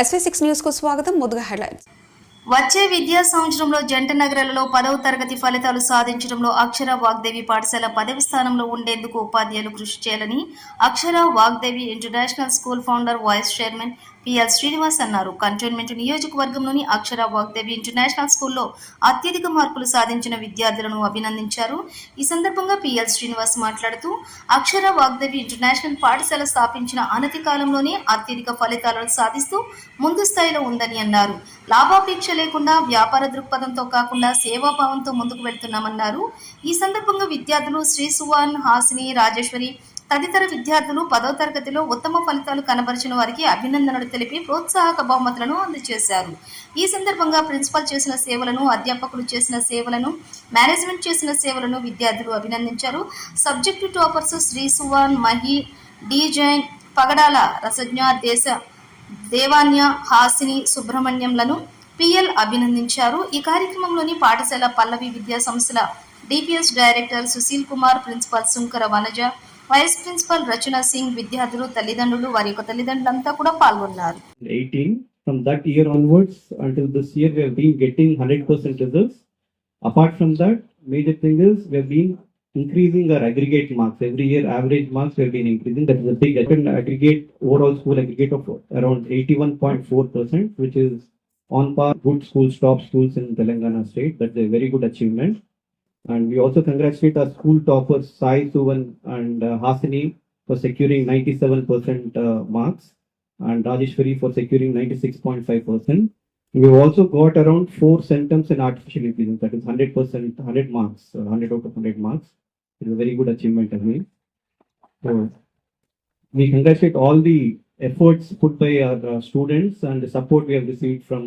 SV6 news కు స్వాగతం. ముందుగా హెడ్లైన్స్. వచ్చే విద్యా సంవత్సరంలో జంట నగరాలలో 10వ తరగతి ఫలితాలు సాధించడంలో అక్షర వాగ్దేవి పాఠశాల 10వ స్థానంలో ఉండేందుకు ఉపాధ్యాయులు కృషి చేయాలని Akshara Vagdevi international school founder vice chairman PL Srinivas అన్నారు. కంటోన్మెంట్ నియోజకవర్గంలోని అక్షర వాగ్దేవి ఇంటర్నేషనల్ స్కూల్లో అత్యధిక మార్కులు సాధించిన విద్యార్థులను అభినందించారు. ఈ సందర్భంగా పిఎల్ శ్రీనివాస్ మాట్లాడుతూ అక్షర వాగ్దేవి ఇంటర్నేషనల్ పాఠశాల స్థాపించిన అనతి కాలంలోనే అత్యధిక ఫలితాలను సాధిస్తూ ముందు స్థాయిలో ఉందని అన్నారు. లాభాపేక్ష లేకుండా వ్యాపార దృక్పథంతో కాకుండా సేవాభావంతో ముందుకు వెళ్తున్నామన్నారు. ఈ సందర్భంగా విద్యార్థులు శ్రీ సువాన్, హాసిని, రాజేశ్వరి తదితర విద్యార్థులు 10వ తరగతిలో ఉత్తమ ఫలితాలు కనబరిచిన వారికి అభినందనలు తెలిపి ప్రోత్సాహక బహుమతులను అందజేశారు. ఈ సందర్భంగా ప్రిన్సిపల్ చేసిన సేవలను, అధ్యాపకులు చేసిన సేవలను, మేనేజ్మెంట్ చేసిన సేవలను విద్యార్థులు అభినందించారు. Subject toppers Sri Suvan, Mahi, D Jain, Pagadala Rasagna, Devanya, Hasini, సుబ్రహ్మణ్యంలను పిఎల్ అభినందించారు. ఈ కార్యక్రమంలోని పాఠశాల పల్లవి విద్యా సంస్థల DPS director Sushil Kumar, principal Sunkara Vanaja, vice principal Rachana Singh, విద్యార్థులు, తల్లిదండ్రులు, వారి యొక్క తల్లిదండ్రులంతా కూడా పాల్గొన్నారు. 18 from that year onwards until this year we have been getting 100% results. Apart from that, major thing is we have been increasing our aggregate marks. Every year average marks we have been increasing. That is a big aggregate, overall school aggregate of around 81.4%, which is on par good schools, top schools in Telangana state. That's a very good achievement. And we also congratulate our school toppers Sai, Suvan and Hasini for securing 97% marks, and Rajeshwari for securing 96.5%. We have also got around 4 centums in artificial intelligence, that is 100%, 100 marks, 100 out of 100 marks. It is a very good achievement again. So we congratulate all the efforts put by our students and the support we have received from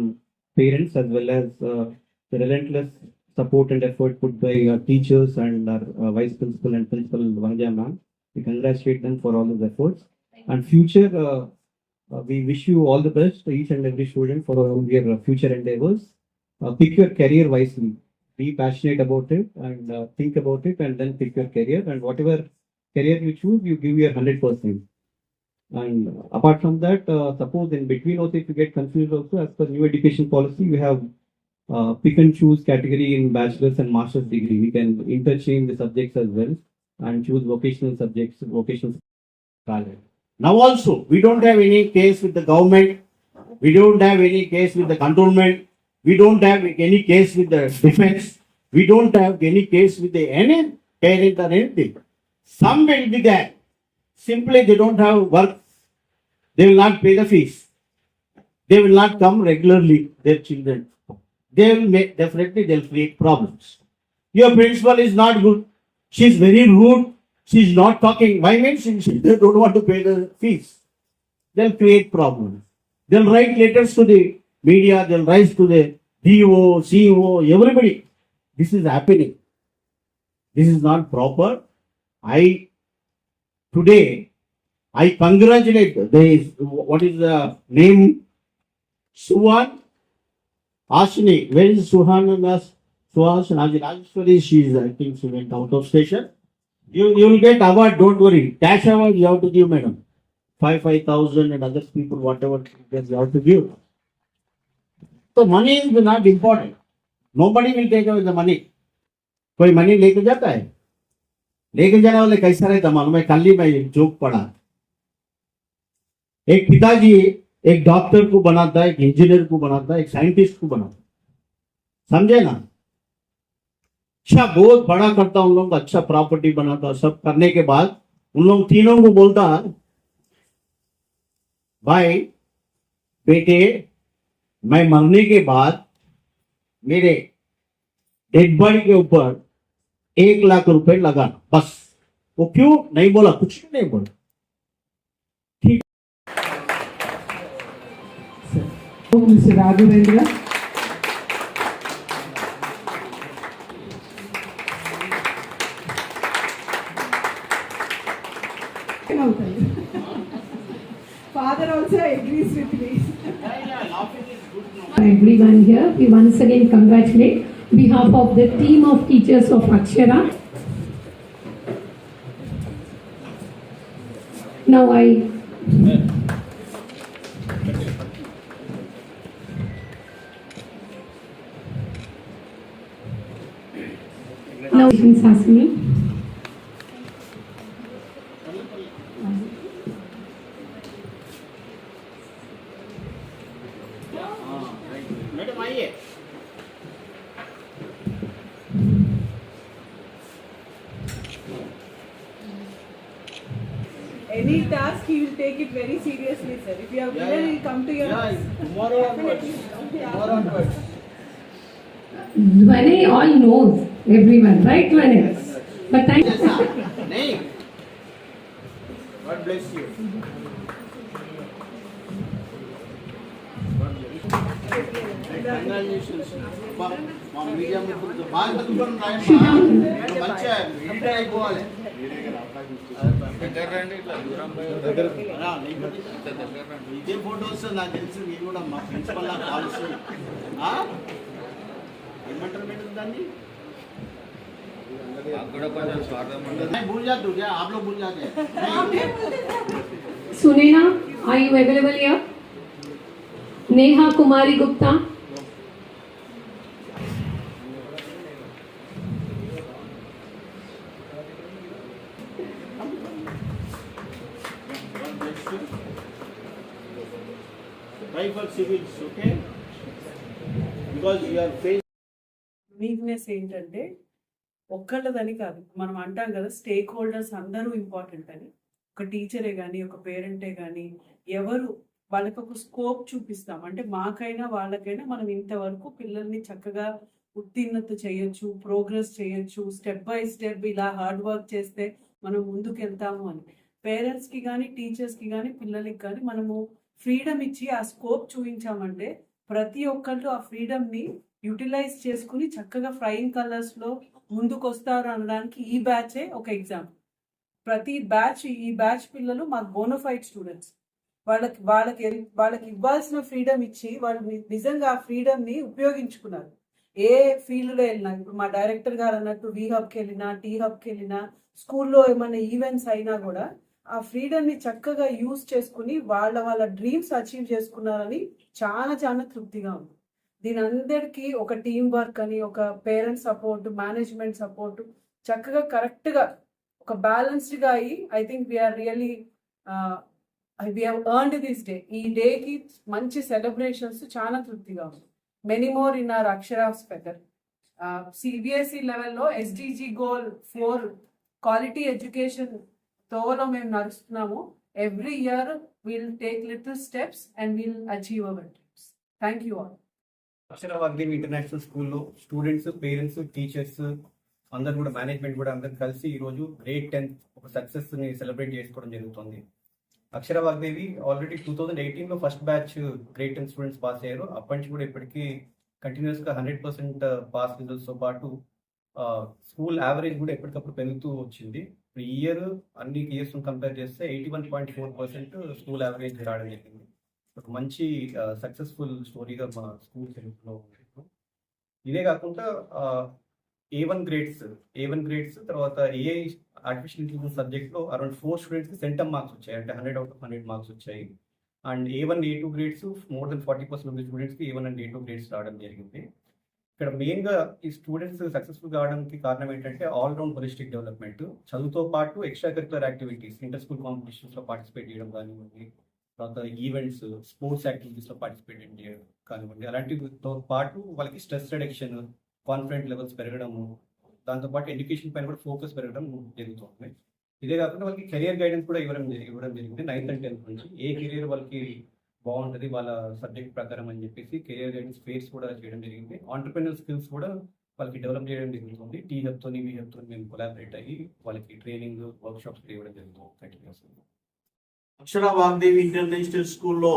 parents, as well as the relentless support and effort put by our teachers and our vice principal and principal Vanja ma'am. We congratulate them for all those efforts. And future, we wish you all the best, each and every student, for your future endeavors. Pick your career wisely. Be passionate about it and think about it, and then pick your career. And whatever career you choose, you give your 100%. And apart from that, suppose in between also, if you get confused also, as per new education policy, we have pick and choose category in bachelor's and master's degree. We can interchange the subjects as well and choose vocational subjects, vocational college. Now also, we don't have any case with the government. We don't have any case with the cantonment. We don't have any case with the defense. We don't have any case with the any parent or anything. Some will be there. Simply they don't have work. They will not pay the fees. They will not come regularly, their children. They will make, definitely they'll create problems. Your principal is not good. She's very rude. She's not talking. Why means they don't want to pay the fees. They'll create problems. They'll write letters to the media. They'll write to the DO, CEO, everybody. This is happening. This is not proper. Today, I congratulate what is the name? Suvan, Ashini. Where is Suhana? Rajeshwari, I think she went out of station. You will get award, don't worry. Cash award you have to give, madam. 5,000 and other people, whatever you have to give. So money is not important. Nobody will take away the money. कोई money लेके जाता है? लेके जाने वाले कैसा रहता मालूम है? कल ही मैं जोक पढ़ा. एक पिताजी एक डॉक्टर को बनाता है, एक इंजीनियर को बनाता है, एक साइंटिस्ट को बनाता है. समझे ना? अच्छा बहुत बड़ा करता, उन लोगों का अच्छा प्रॉपर्टी बनाता, सब करने के बाद उन लोग तीनों को बोलता, भाई बेटे मैं मरने के बाद मेरे डेड बॉडी के ऊपर 1 लाख रुपए लगाना बस. वो क्यों नहीं बोला? कुछ नहीं बोला. ठीक. Raghavendra Father also agrees with me. Everyone here, we once again congratulate on behalf of the team of teachers of Akshara. Now Hasini. Madam आइए. Any task, he will take it very seriously, sir. If you have given, he will come to your house. Tomorrow onwards. Tomorrow onwards. Dwane all knows everyone, right Dwane? But thank नहीं. God bless you. Congratulations. మా media మిత్రులతో బాగా చదువుకొని రాయమ్మా. మంచిగా editor అయిపోవాలి. ఇదే photos నాకు తెలుసు. మీరు కూడా మా ప్రిన్సిపల్ నాకు కాల్స్ ఏమంటారు మేడం దాన్ని? भूल जाते हो क्या आप लोग? भूल जाते हैं. Sunena, are you available here? Neha Kumari Gupta. Try for civils, okay? Because you are facing. Weakness ఏంటంటే ఒక్కళ్ళదని కాదు, మనం అంటాం కదా స్టేక్ హోల్డర్స్ అందరూ ఇంపార్టెంట్ అని. ఒక టీచరే కానీ ఒక పేరెంటే కానీ ఎవరు వాళ్ళకి ఒక స్కోప్ చూపిస్తాం అంటే మాకైనా వాళ్ళకైనా మనం ఇంతవరకు పిల్లల్ని చక్కగా ఉత్తీర్ణత చేయొచ్చు, ప్రోగ్రెస్ చేయొచ్చు, స్టెప్ బై స్టెప్ ఇలా హార్డ్ వర్క్ చేస్తే మనం ముందుకు వెళ్తాము అని పేరెంట్స్కి కానీ టీచర్స్కి కానీ పిల్లలకి కానీ మనము ఫ్రీడమ్ ఇచ్చి ఆ స్కోప్ చూపించామంటే ప్రతి ఒక్కళ్ళు ఆ ఫ్రీడమ్ని యూటిలైజ్ చేసుకుని చక్కగా ఫ్లయింగ్ కలర్స్లో ముందుకు వస్తారు అనడానికి ఈ బ్యాచే ఒక ఎగ్జాంపుల్. ప్రతి బ్యాచ్ ఈ బ్యాచ్ పిల్లలు మాకు బోనోఫైడ్ స్టూడెంట్స్. వాళ్ళకి ఇవ్వాల్సిన ఫ్రీడమ్ ఇచ్చి వాళ్ళు నిజంగా ఆ ఫ్రీడమ్ని ఉపయోగించుకున్నారు. ఏ ఫీల్డ్లో వెళ్ళినా, ఇప్పుడు మా డైరెక్టర్ గారు అన్నట్టు వి హబ్కి వెళ్ళినా, టీ హబ్కి వెళ్ళినా, స్కూల్లో ఏమైనా ఈవెంట్స్ అయినా కూడా ఆ ఫ్రీడమ్ని చక్కగా యూజ్ చేసుకుని వాళ్ళ డ్రీమ్స్ అచీవ్ చేసుకున్నారని చాలా చాలా తృప్తిగా ఉంది. దీని అందరికీ ఒక టీం వర్క్ అని, ఒక పేరెంట్స్ సపోర్ట్, మేనేజ్మెంట్ సపోర్ట్ చక్కగా కరెక్ట్గా ఒక బ్యాలెన్స్డ్గా అయ్యి I think we're really we have earned this day. ఈ డేకి మంచి సెలబ్రేషన్స్ చాలా తృప్తిగా ఉంది. Many more in our Akshara's feather. CBSE లెవెల్లో ఎస్డిజి గోల్ 4 క్వాలిటీ ఎడ్యుకేషన్ తోవలో మేము నడుస్తున్నాము. Every year will take little steps and will achieve our dreams. Thank you all. Akshara Vagdevi international స్కూల్లో స్టూడెంట్స్, పేరెంట్స్, టీచర్స్ అందరూ కూడా, మేనేజ్మెంట్ కూడా అందరూ కలిసి ఈరోజు గ్రేడ్ 10 ఒక సక్సెస్ని సెలబ్రేట్ చేసుకోవడం జరుగుతుంది. అక్షర వాగ్దేవి ఆల్రెడీ 2018లో first batch grade 10 students pass అయ్యారు. అప్పటి నుంచి కూడా ఇప్పటికీ కంటిన్యూస్గా 100% పాస్ రిజల్ట్స్తో పాటు స్కూల్ యావరేజ్ కూడా ఎప్పటికప్పుడు పెరుగుతూ వచ్చింది. ఈ ఇయర్ అన్ని ఇయర్స్ కంపేర్ చేస్తే 81.4% స్కూల్ యావరేజ్ రావడం జరిగింది. ఒక మంచి సక్సెస్ఫుల్ స్టోరీగా మా స్కూల్ చరిత్రలో ఉంది. ఇదే కాకుండా A1 గ్రేడ్స్ తర్వాత AI ఆర్టిఫిషియల్ ఇంటెలిజెన్స్ సబ్జెక్ట్లో అరౌండ్ 4 స్టూడెంట్స్కి సెంటమ్ మార్క్స్ వచ్చాయి, అంటే 100 out of 100 మార్క్స్ వచ్చాయి. And A1, A2 grades more than 40% of the స్టూడెంట్స్కి A1 అండ్ A2 గ్రేడ్స్ రావడం జరిగింది. ఇక్కడ మెయిన్గా ఈ స్టూడెంట్స్ సక్సెస్ఫుల్ కావడానికి కారణం ఏంటంటే ఆల్రౌండ్ హోలిస్టిక్ డెవలప్మెంట్. చదువుతో పాటు extra curricular activities, inter school కాంపిటీషన్స్లో పార్టిసిపేట్ చేయడం కానివ్వండి, తర్వాత ఈవెంట్స్, స్పోర్ట్స్ యాక్టివిటీస్లో పార్టిసిపేట్ చేయడం కానివ్వండి, అలాంటితో పాటు వాళ్ళకి స్ట్రెస్ రిడక్షన్, కాన్ఫిడెంట్ లెవెల్స్ పెరగడము, దాంతోపాటు ఎడ్యుకేషన్ పైన కూడా ఫోకస్ పెరగడం జరుగుతుంది. ఇదే కాకుండా వాళ్ళకి కెరియర్ గైడెన్స్ కూడా ఇవ్వడం జరిగింది 9th and 10th నుంచి. ఏ కెరియర్ వాళ్ళకి బాగుంటుంది వాళ్ళ సబ్జెక్ట్ ప్రకారం అని చెప్పేసి కెరియర్ గైడెన్స్ ఫేర్స్ కూడా చేయడం జరిగింది. ఆంటర్ప్రెన్యూర్ స్కిల్స్ కూడా వాళ్ళకి డెవలప్ చేయడం జరుగుతుంది. టీ హబ్తో, వి హబ్తో మేము కొలాబరేట్ అయ్యి వాళ్ళకి ట్రైనింగ్, వర్క్ షాప్స్ ఇవ్వడం జరుగుతుంది కంటిన్యూస్గా. అక్షర వాగ్దేవి ఇంటర్నేషనల్ స్కూల్లో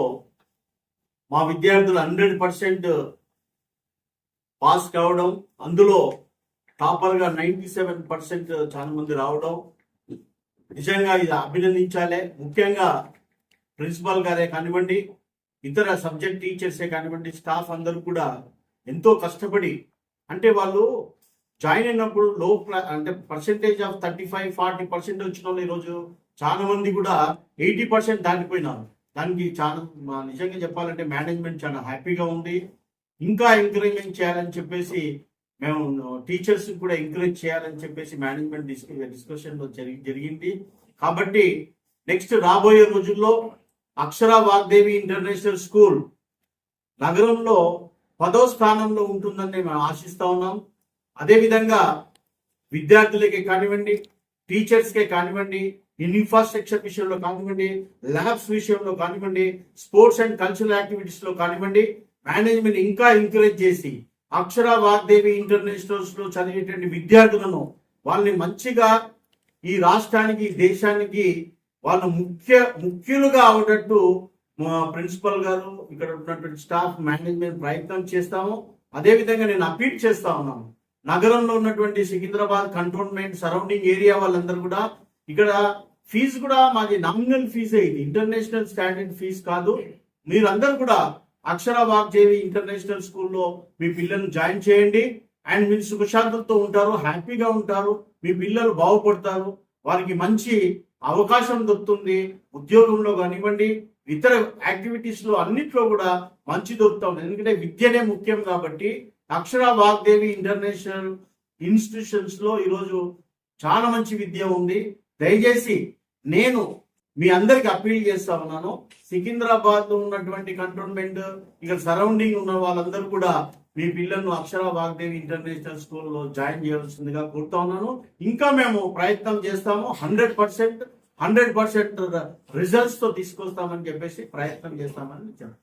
మా విద్యార్థులు 100% పాస్ కావడం, అందులో టాపర్గా 97% చాలా మంది రావడం నిజంగా ఇది అభినందించాలి. ముఖ్యంగా ప్రిన్సిపాల్ గారే కానివ్వండి, ఇతర సబ్జెక్ట్ టీచర్సే కానివ్వండి, స్టాఫ్ అందరూ కూడా ఎంతో కష్టపడి, అంటే వాళ్ళు జాయిన్ అయినప్పుడు అంటే పర్సెంటేజ్ ఆఫ్ 35-40% వచ్చిన వాళ్ళు ఈరోజు చాలా మంది కూడా 80% దాటిపోయినారు. దానికి చాలా నిజంగా చెప్పాలంటే మేనేజ్మెంట్ చాలా హ్యాపీగా ఉంది. ఇంకా ఎంకరేజ్మెంట్ చేయాలని చెప్పేసి మేము టీచర్స్ కూడా ఎంకరేజ్ చేయాలని చెప్పేసి మేనేజ్మెంట్ డిస్కషన్ లో జరిగింది. కాబట్టి నెక్స్ట్ రాబోయే రోజుల్లో అక్షర వాగ్దేవి ఇంటర్నేషనల్ స్కూల్ నగరంలో 10వ స్థానంలో ఉంటుందని మేము ఆశిస్తా ఉన్నాం. అదేవిధంగా విద్యార్థులకే కానివ్వండి, టీచర్స్కే కానివ్వండి, ఇన్ఫ్రాస్ట్రక్చర్ విషయంలో కానివ్వండి, ల్యాబ్స్ విషయంలో కానివ్వండి, స్పోర్ట్స్ అండ్ కల్చరల్ యాక్టివిటీస్ లో కానివ్వండి, మేనేజ్మెంట్ ఇంకా ఎంకరేజ్ చేసి అక్షర వాగ్దేవి ఇంటర్నేషనల్స్ లో చదివేటువంటి విద్యార్థులను వాళ్ళని మంచిగా ఈ రాష్ట్రానికి, దేశానికి వాళ్ళు ముఖ్యులుగా అవటట్టు మా ప్రిన్సిపల్ గారు, ఇక్కడ ఉన్నటువంటి స్టాఫ్, మేనేజ్మెంట్ ప్రయత్నం చేస్తాము. అదేవిధంగా నేను అపీల్ చేస్తా ఉన్నాను, నగరంలో ఉన్నటువంటి సికింద్రాబాద్ కంటోన్మెంట్ సరౌండింగ్ ఏరియా వాళ్ళందరూ కూడా ఇక్కడ ఫీజు కూడా మాది నామినల్ ఫీజే, ఇది ఇంటర్నేషనల్ స్టాండర్డ్ ఫీజు కాదు. మీరందరూ కూడా అక్షర వాగ్దేవి ఇంటర్నేషనల్ స్కూల్లో మీ పిల్లల్ని జాయిన్ చేయండి. అండ్ మీరు సుఖశాంతులతో ఉంటారు, హ్యాపీగా ఉంటారు, మీ పిల్లలు బాగుపడతారు, వారికి మంచి అవకాశం దొరుకుతుంది. ఉద్యోగంలో కానివ్వండి, ఇతర యాక్టివిటీస్ లో అన్నిట్లో కూడా మంచి దొరుకుతా ఉంది. ఎందుకంటే విద్యనే ముఖ్యం కాబట్టి అక్షర వాగ్దేవి ఇంటర్నేషనల్ ఇన్స్టిట్యూషన్స్ లో ఈరోజు చాలా మంచి విద్య ఉంది. దయచేసి నేను మీ అందరికి అప్పీల్ చేస్తా ఉన్నాను, సికింద్రాబాద్ లో ఉన్నటువంటి కంటోన్మెంట్, ఇక్కడ సరౌండింగ్ ఉన్న వాళ్ళందరూ కూడా మీ పిల్లలను అక్షర వాగ్దేవి ఇంటర్నేషనల్ స్కూల్లో జాయిన్ చేయాల్సిందిగా కోరుతా ఉన్నాను. ఇంకా మేము ప్రయత్నం చేస్తాము, 100% రిజల్ట్స్ తో తీసుకొస్తామని చెప్పేసి ప్రయత్నం చేస్తామని చెప్పారు.